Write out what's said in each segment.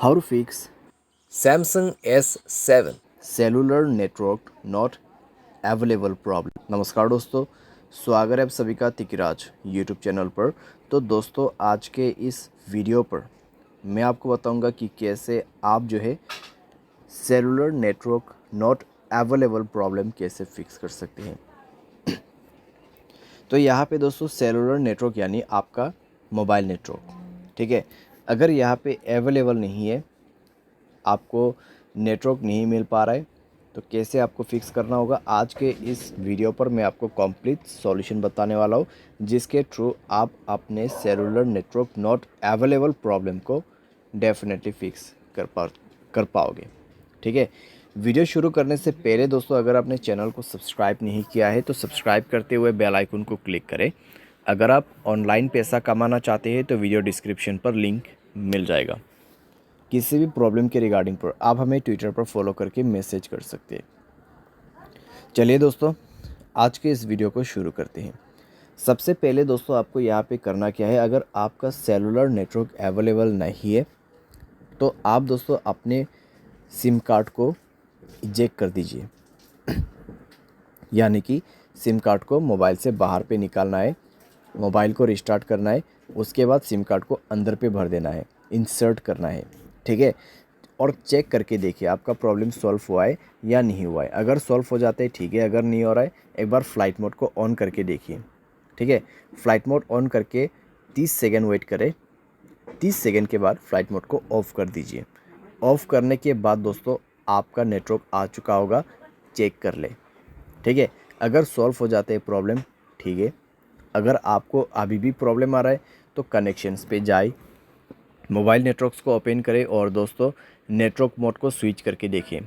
How to fix Samsung S7। Cellular network not available problem. नमस्कार दोस्तों, स्वागत है आप सभी का तिकिराज यूट्यूब चैनल पर। तो दोस्तों, आज के इस वीडियो पर मैं आपको बताऊंगा कि कैसे आप जो है cellular network not available problem कैसे फिक्स कर सकते हैं। तो यहाँ पे दोस्तों सेलुलर नेटवर्क यानी आपका मोबाइल नेटवर्क, ठीक है। अगर यहाँ पे अवेलेबल नहीं है, आपको नेटवर्क नहीं मिल पा रहा है, तो कैसे आपको फिक्स करना होगा, आज के इस वीडियो पर मैं आपको कंप्लीट सॉल्यूशन बताने वाला हूँ, जिसके थ्रू आप अपने cellular network not available problem को डेफिनेटली फिक्स कर पाओगे, ठीक है। वीडियो शुरू करने से पहले दोस्तों, अगर आपने चैनल को सब्सक्राइब नहीं किया है तो सब्सक्राइब करते हुए बेल आइकन को क्लिक करें। अगर आप ऑनलाइन पैसा कमाना चाहते हैं तो वीडियो डिस्क्रिप्शन पर लिंक मिल जाएगा। किसी भी प्रॉब्लम के रिगार्डिंग पर आप हमें ट्विटर पर फॉलो करके मैसेज कर सकते हैं। चलिए दोस्तों, आज के इस वीडियो को शुरू करते हैं। सबसे पहले दोस्तों, आपको यहाँ पे करना क्या है, अगर आपका सेलुलर नेटवर्क अवेलेबल नहीं है तो आप दोस्तों अपने सिम कार्ड को इजेक्ट कर दीजिए। यानी कि सिम कार्ड को मोबाइल से बाहर पे निकालना है, मोबाइल को रिस्टार्ट करना है, उसके बाद सिम कार्ड को अंदर पे भर देना है, इंसर्ट करना है, ठीक है। और चेक करके देखिए आपका प्रॉब्लम सॉल्व हुआ है या नहीं हुआ है। अगर सॉल्व हो जाता है ठीक है, अगर नहीं हो रहा है एक बार फ्लाइट मोड को ऑन करके देखिए, ठीक है। फ्लाइट मोड ऑन करके 30 सेकेंड वेट करें। 30 सेकेंड के बाद फ्लाइट मोड को ऑफ़ कर दीजिए। ऑफ़ करने के बाद दोस्तों आपका नेटवर्क आ चुका होगा, चेक कर ले, ठीक है। अगर सॉल्व हो जाते हैं प्रॉब्लम, ठीक है। अगर आपको अभी भी प्रॉब्लम आ रहा है तो कनेक्शंस पे जाए, मोबाइल नेटवर्क्स को ओपन करें और दोस्तों नेटवर्क मोड को स्विच करके देखें,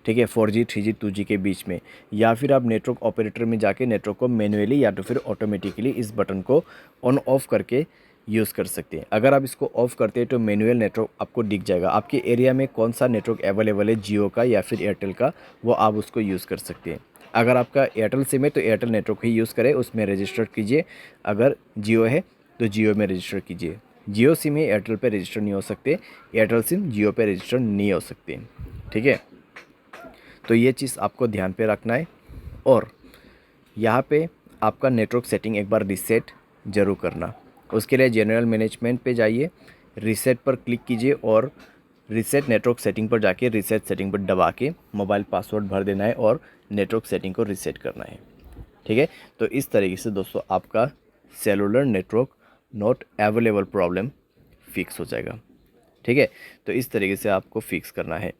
ठीक है। 4G 3G 2G के बीच में, या फिर आप नेटवर्क ऑपरेटर में जाके नेटवर्क को मैन्युअली या तो फिर ऑटोमेटिकली इस बटन को ऑन ऑफ करके यूज़ कर सकते हैं। अगर आप इसको ऑफ़ करते हैं तो मैनुअल नेटवर्क आपको दिख जाएगा, आपके एरिया में कौन सा नेटवर्क अवेलेबल है, जियो का या फिर एयरटेल का, वो आप उसको यूज़ कर सकते हैं। अगर आपका एयरटेल सिम है तो एयरटेल नेटवर्क ही यूज़ करें, उसमें रजिस्टर कीजिए। अगर जियो है तो जियो में रजिस्टर कीजिए। जियो सिम है एयरटेल पे रजिस्टर नहीं हो सकते, एयरटेल सिम जियो पे रजिस्टर नहीं हो सकते, ठीक है। तो ये चीज़ आपको ध्यान पे रखना है। और यहाँ पे आपका नेटवर्क सेटिंग एक बार रीसेट ज़रूर करना। उसके लिए जनरल मैनेजमेंट पे जाइए, रीसेट पर क्लिक कीजिए और रीसेट नेटवर्क सेटिंग पर जाके रीसेट सेटिंग पर दबा के मोबाइल पासवर्ड भर देना है और नेटवर्क सेटिंग को रीसेट करना है, ठीक है। तो इस तरीके से दोस्तों आपका cellular network not available problem fix हो जाएगा, ठीक है। तो इस तरीके से आपको फिक्स करना है।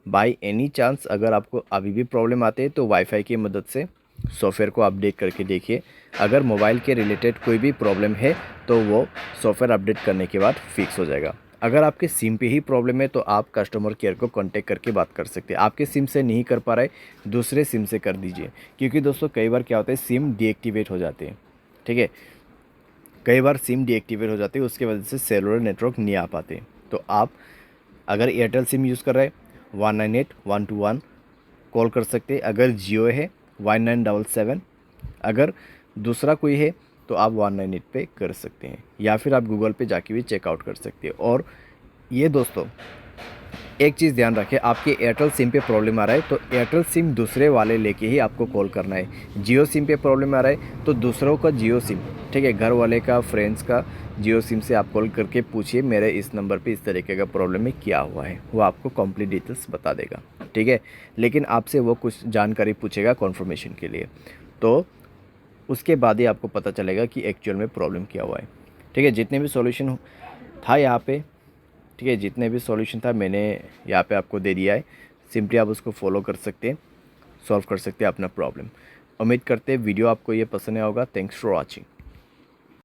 बाय एनी चांस अगर आपको अभी भी प्रॉब्लम आते हैं तो वाईफाई की मदद से सॉफ्टवेयर को अपडेट करके देखिए। अगर मोबाइल के रिलेटेड कोई भी प्रॉब्लम है तो वो सॉफ्टवेयर अपडेट करने के बाद फिक्स हो जाएगा। अगर आपके सिम पे ही प्रॉब्लम है तो आप कस्टमर केयर को कांटेक्ट करके बात कर सकते हैं। आपके सिम से नहीं कर पा रहे, दूसरे सिम से कर दीजिए, क्योंकि दोस्तों कई बार क्या होता है सिम डीएक्टिवेट हो जाते हैं, ठीक है। कई बार सिम डीएक्टिवेट हो जाती है, उसकी वजह से सेलुलर नेटवर्क नहीं आ पाते। तो आप अगर एयरटेल सिम यूज़ कर रहे हैं 198-121 कॉल कर सकते हैं। अगर जियो है 1977, अगर दूसरा कोई है तो आप 198 पे कर सकते हैं, या फिर आप गूगल पे जाके भी चेकआउट कर सकते हैं। और ये दोस्तों एक चीज़ ध्यान रखें, आपके एयरटेल सिम पे प्रॉब्लम आ रहा है तो एयरटेल सिम दूसरे वाले लेके ही आपको कॉल करना है। जियो सिम पे प्रॉब्लम आ रहा है तो दूसरों का जियो सिम, ठीक है, घर वाले का, फ्रेंड्स का जियो सिम से आप कॉल करके पूछिए मेरे इस नंबर पे इस तरीके का प्रॉब्लम है, क्या हुआ है, वो आपको कंप्लीट डिटेल्स बता देगा, ठीक है। लेकिन आपसे वो कुछ जानकारी पूछेगा कन्फर्मेशन के लिए, तो उसके बाद ही आपको पता चलेगा कि एक्चुअल में प्रॉब्लम क्या हुआ है, ठीक है। जितने भी सॉल्यूशन था यहाँ पे, ठीक है, जितने भी सॉल्यूशन था मैंने यहाँ पे आपको दे दिया है। सिंपली आप उसको फॉलो कर सकते हैं, सॉल्व कर सकते हैं अपना प्रॉब्लम। उम्मीद करते हैं वीडियो आपको ये पसंद आया होगा। Thanks for watching.